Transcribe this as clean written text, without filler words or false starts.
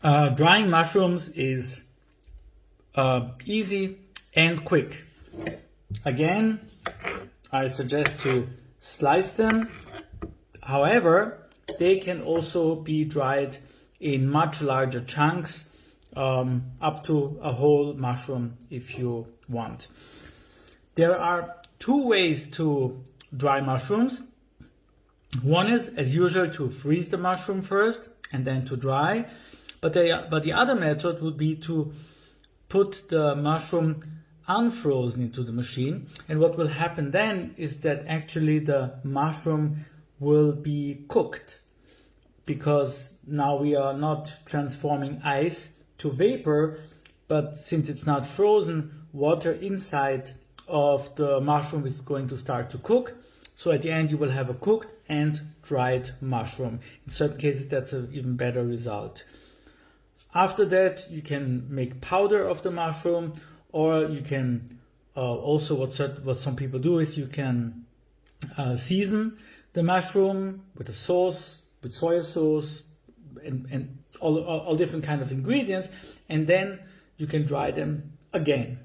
Drying mushrooms is easy and quick. Again, I suggest to slice them. However, they can also be dried in much larger chunks, up to a whole mushroom if you want. There are two ways to dry mushrooms. One is, as usual, to freeze the mushroom first and then to dry. But the other method would be to put the mushroom unfrozen into the machine. And what will happen then is that actually the mushroom will be cooked, because now we are not transforming ice to vapor, but since it's not frozen, water inside of the mushroom is going to start to cook. So at the end you will have a cooked and dried mushroom. In certain cases that's an even better result. After that you can make powder of the mushroom, or you can also, what some people do is you can season the mushroom with a sauce, with soy sauce and all different kind of ingredients, and then you can dry them again.